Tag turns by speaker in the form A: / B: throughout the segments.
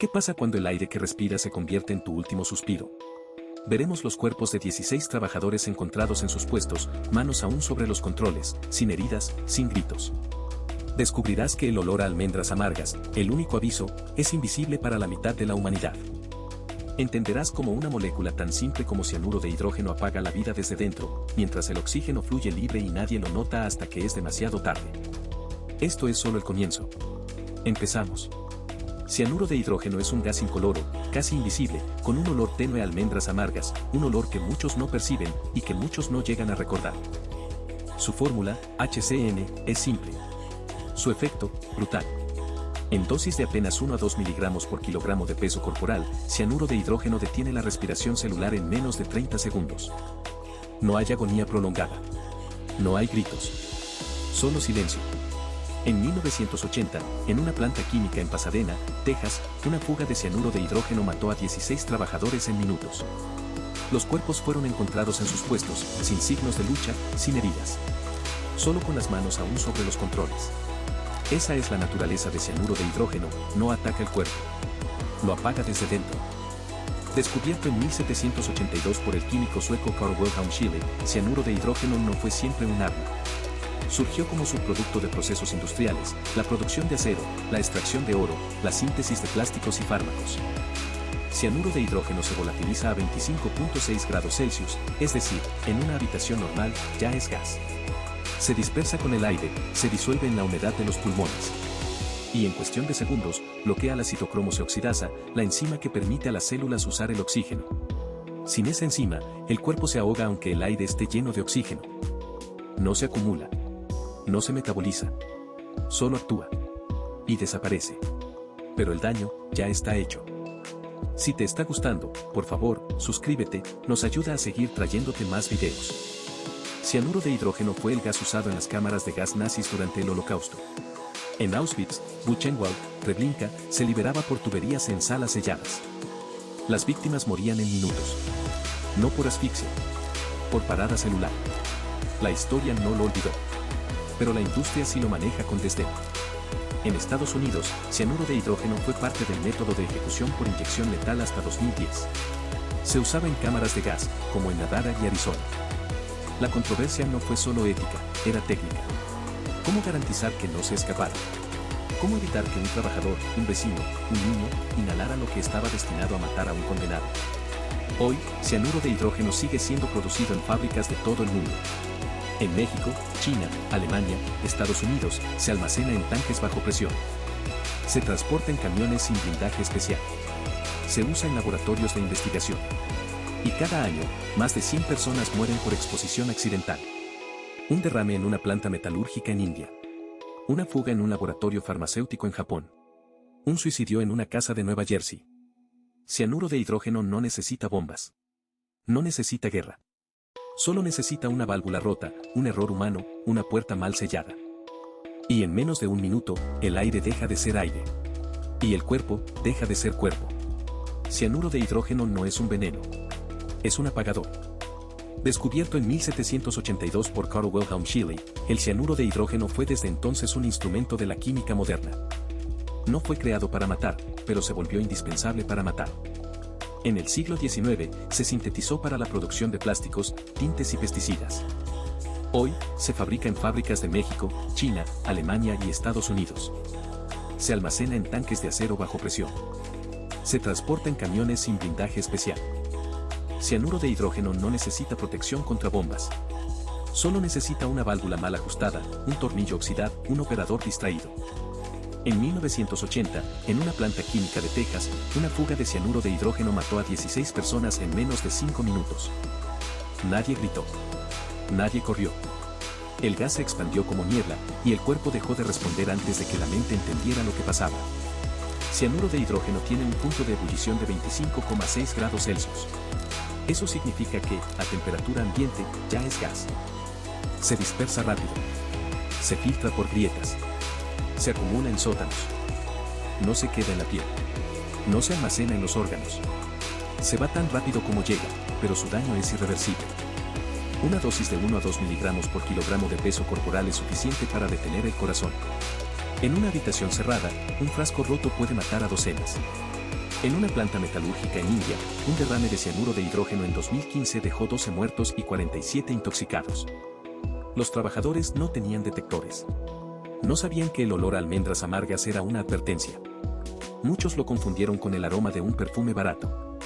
A: ¿Qué pasa cuando el aire que respiras se convierte en tu último suspiro? Veremos los cuerpos de 16 trabajadores encontrados en sus puestos, manos aún sobre los controles, sin heridas, sin gritos. Descubrirás que el olor a almendras amargas, el único aviso, es invisible para la mitad de la humanidad. Entenderás cómo una molécula tan simple como cianuro de hidrógeno apaga la vida desde dentro, mientras el oxígeno fluye libre y nadie lo nota hasta que es demasiado tarde. Esto es solo el comienzo. Empezamos. Cianuro de hidrógeno es un gas incoloro, casi invisible, con un olor tenue a almendras amargas, un olor que muchos no perciben y que muchos no llegan a recordar. Su fórmula, HCN, es simple. Su efecto, brutal. En dosis de apenas 1 a 2 miligramos por kilogramo de peso corporal, cianuro de hidrógeno detiene la respiración celular en menos de 30 segundos. No hay agonía prolongada. No hay gritos. Solo silencio. En 1980, en una planta química en Pasadena, Texas, una fuga de cianuro de hidrógeno mató a 16 trabajadores en minutos. Los cuerpos fueron encontrados en sus puestos, sin signos de lucha, sin heridas. Solo con las manos aún sobre los controles. Esa es la naturaleza de cianuro de hidrógeno, no ataca el cuerpo. Lo apaga desde dentro. Descubierto en 1782 por el químico sueco Carl Wilhelm Scheele, cianuro de hidrógeno no fue siempre un arma. Surgió como subproducto de procesos industriales, la producción de acero, la extracción de oro, la síntesis de plásticos y fármacos. Cianuro de hidrógeno se volatiliza a 25.6 grados Celsius, es decir, en una habitación normal, ya es gas. Se dispersa con el aire, se disuelve en la humedad de los pulmones. Y en cuestión de segundos, bloquea la citocromo oxidasa, la enzima que permite a las células usar el oxígeno. Sin esa enzima, el cuerpo se ahoga aunque el aire esté lleno de oxígeno. No se acumula. No se metaboliza. Solo actúa. Y desaparece. Pero el daño, ya está hecho. Si te está gustando, por favor, suscríbete, nos ayuda a seguir trayéndote más videos. Cianuro de hidrógeno fue el gas usado en las cámaras de gas nazis durante el Holocausto. En Auschwitz, Buchenwald, Treblinka, se liberaba por tuberías en salas selladas. Las víctimas morían en minutos. No por asfixia. Por parada celular. La historia no lo olvidó. Pero la industria sí lo maneja con desdén. En Estados Unidos, cianuro de hidrógeno fue parte del método de ejecución por inyección letal hasta 2010. Se usaba en cámaras de gas, como en Nevada y Arizona. La controversia no fue solo ética, era técnica. ¿Cómo garantizar que no se escapara? ¿Cómo evitar que un trabajador, un vecino, un niño, inhalara lo que estaba destinado a matar a un condenado? Hoy, cianuro de hidrógeno sigue siendo producido en fábricas de todo el mundo. En México, China, Alemania, Estados Unidos, se almacena en tanques bajo presión. Se transporta en camiones sin blindaje especial. Se usa en laboratorios de investigación. Y cada año, más de 100 personas mueren por exposición accidental. Un derrame en una planta metalúrgica en India. Una fuga en un laboratorio farmacéutico en Japón. Un suicidio en una casa de Nueva Jersey. Cianuro de hidrógeno no necesita bombas. No necesita guerra. Solo necesita una válvula rota, un error humano, una puerta mal sellada. Y en menos de un minuto, el aire deja de ser aire. Y el cuerpo, deja de ser cuerpo. Cianuro de hidrógeno no es un veneno. Es un apagador. Descubierto en 1782 por Carl Wilhelm Scheele, el cianuro de hidrógeno fue desde entonces un instrumento de la química moderna. No fue creado para matar, pero se volvió indispensable para matar. En el siglo XIX, se sintetizó para la producción de plásticos, tintes y pesticidas. Hoy, se fabrica en fábricas de México, China, Alemania y Estados Unidos. Se almacena en tanques de acero bajo presión. Se transporta en camiones sin blindaje especial. Cianuro de hidrógeno no necesita protección contra bombas. Solo necesita una válvula mal ajustada, un tornillo oxidado, un operador distraído. En 1980, en una planta química de Texas, una fuga de cianuro de hidrógeno mató a 16 personas en menos de 5 minutos. Nadie gritó. Nadie corrió. El gas se expandió como niebla, y el cuerpo dejó de responder antes de que la mente entendiera lo que pasaba. Cianuro de hidrógeno tiene un punto de ebullición de 25,6 grados Celsius. Eso significa que, a temperatura ambiente, ya es gas. Se dispersa rápido. Se filtra por grietas. Se acumula en sótanos. No se queda en la piel. No se almacena en los órganos. Se va tan rápido como llega, pero su daño es irreversible. Una dosis de 1 a 2 miligramos por kilogramo de peso corporal es suficiente para detener el corazón. En una habitación cerrada, un frasco roto puede matar a docenas. En una planta metalúrgica en India, un derrame de cianuro de hidrógeno en 2015 dejó 12 muertos y 47 intoxicados. Los trabajadores no tenían detectores. No sabían que el olor a almendras amargas era una advertencia. Muchos lo confundieron con el aroma de un perfume barato.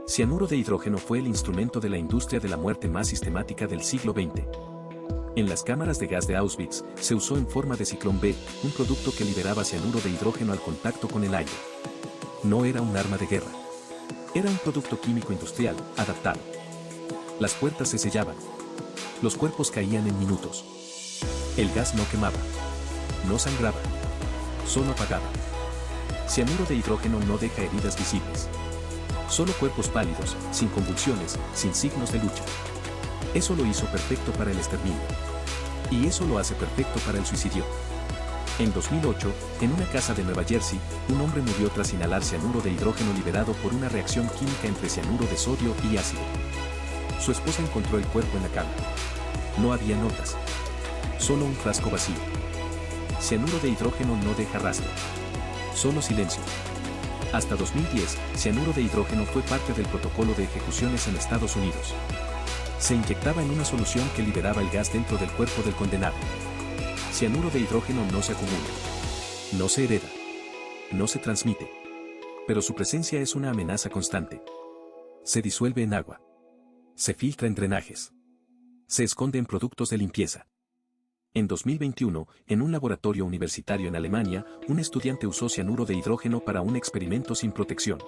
A: Cianuro de hidrógeno fue el instrumento de la industria de la muerte más sistemática del siglo XX. En las cámaras de gas de Auschwitz, se usó en forma de ciclón B, un producto que liberaba cianuro de hidrógeno al contacto con el aire. No era un arma de guerra. Era un producto químico industrial, adaptado. Las puertas se sellaban. Los cuerpos caían en minutos. El gas no quemaba. No sangraba. Solo apagaba. Cianuro de hidrógeno no deja heridas visibles. Solo cuerpos pálidos, sin convulsiones, sin signos de lucha. Eso lo hizo perfecto para el exterminio. Y eso lo hace perfecto para el suicidio. En 2008, en una casa de Nueva Jersey, un hombre murió tras inhalar cianuro de hidrógeno liberado por una reacción química entre cianuro de sodio y ácido. Su esposa encontró el cuerpo en la cama. No había notas. Solo un frasco vacío. Cianuro de hidrógeno no deja rastro. Solo silencio. Hasta 2010, cianuro de hidrógeno fue parte del protocolo de ejecuciones en Estados Unidos. Se inyectaba en una solución que liberaba el gas dentro del cuerpo del condenado. Cianuro de hidrógeno no se acumula. No se hereda. No se transmite. Pero su presencia es una amenaza constante. Se disuelve en agua. Se filtra en drenajes. Se esconde en productos de limpieza. En 2021, en un laboratorio universitario en Alemania, un estudiante usó cianuro de hidrógeno para un experimento sin protección.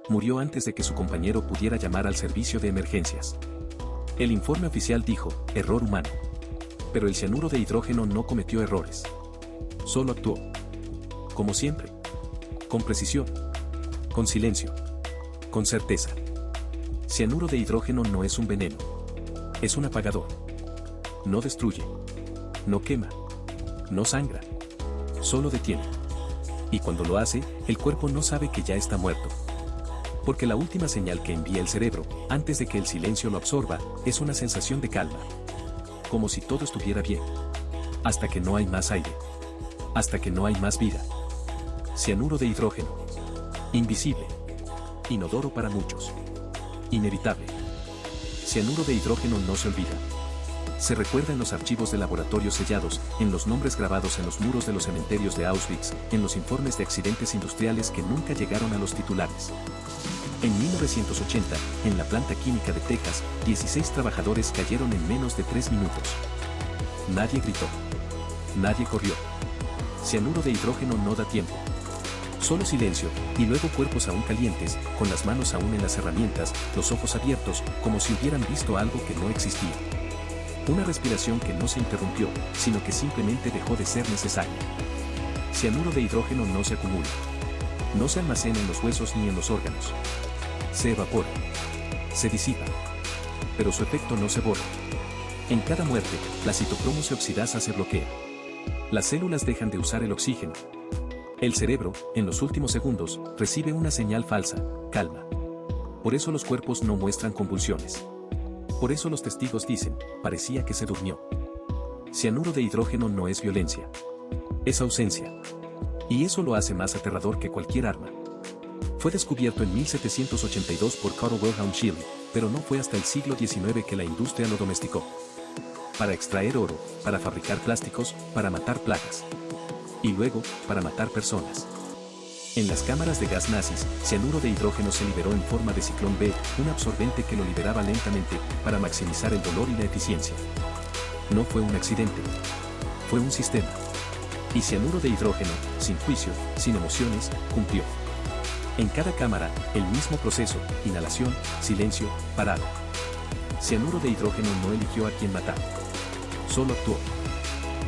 A: Murió antes de que su compañero pudiera llamar al servicio de emergencias. El informe oficial dijo, error humano. Pero el cianuro de hidrógeno no cometió errores. Solo actuó. Como siempre. Con precisión. Con silencio. Con certeza. Cianuro de hidrógeno no es un veneno. Es un apagador. No destruye. No quema. No sangra. Solo detiene. Y cuando lo hace, el cuerpo no sabe que ya está muerto. Porque la última señal que envía el cerebro, antes de que el silencio lo absorba, es una sensación de calma. Como si todo estuviera bien. Hasta que no hay más aire. Hasta que no hay más vida. Cianuro de hidrógeno. Invisible. Inodoro para muchos. Inevitable. Cianuro de hidrógeno no se olvida. Se recuerda en los archivos de laboratorios sellados, en los nombres grabados en los muros de los cementerios de Auschwitz, en los informes de accidentes industriales que nunca llegaron a los titulares. En 1980, en la planta química de Texas, 16 trabajadores cayeron en menos de 3 minutos. Nadie gritó. Nadie corrió. Cianuro de hidrógeno no da tiempo. Solo silencio, y luego cuerpos aún calientes, con las manos aún en las herramientas, los ojos abiertos, como si hubieran visto algo que no existía. Una respiración que no se interrumpió, sino que simplemente dejó de ser necesaria. Cianuro de hidrógeno no se acumula. No se almacena en los huesos ni en los órganos. Se evapora. Se disipa. Pero su efecto no se borra. En cada muerte, la citocromo se oxidasa se bloquea. Las células dejan de usar el oxígeno. El cerebro, en los últimos segundos, recibe una señal falsa, calma. Por eso los cuerpos no muestran convulsiones. Por eso los testigos dicen, parecía que se durmió. Cianuro de hidrógeno no es violencia. Es ausencia. Y eso lo hace más aterrador que cualquier arma. Fue descubierto en 1782 por Carl Wilhelm Scheele, pero no fue hasta el siglo XIX que la industria lo domesticó. Para extraer oro, para fabricar plásticos, para matar plagas. Y luego, para matar personas. En las cámaras de gas nazis, cianuro de hidrógeno se liberó en forma de ciclón B, un absorbente que lo liberaba lentamente, para maximizar el dolor y la eficiencia. No fue un accidente. Fue un sistema. Y cianuro de hidrógeno, sin juicio, sin emociones, cumplió. En cada cámara, el mismo proceso, inhalación, silencio, parado. Cianuro de hidrógeno no eligió a quién matar. Solo actuó.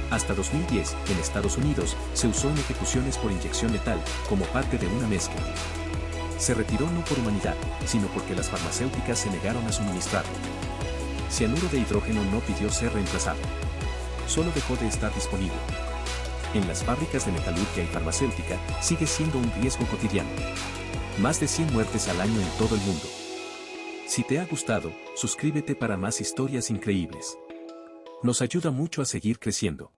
A: Hasta 2010, en Estados Unidos, se usó en ejecuciones por inyección letal, como parte de una mezcla. Se retiró no por humanidad, sino porque las farmacéuticas se negaron a suministrarlo. Cianuro de hidrógeno no pidió ser reemplazado. Solo dejó de estar disponible. En las fábricas de metalurgia y farmacéutica, sigue siendo un riesgo cotidiano. Más de 100 muertes al año en todo el mundo. Si te ha gustado, suscríbete para más historias increíbles. Nos ayuda mucho a seguir creciendo.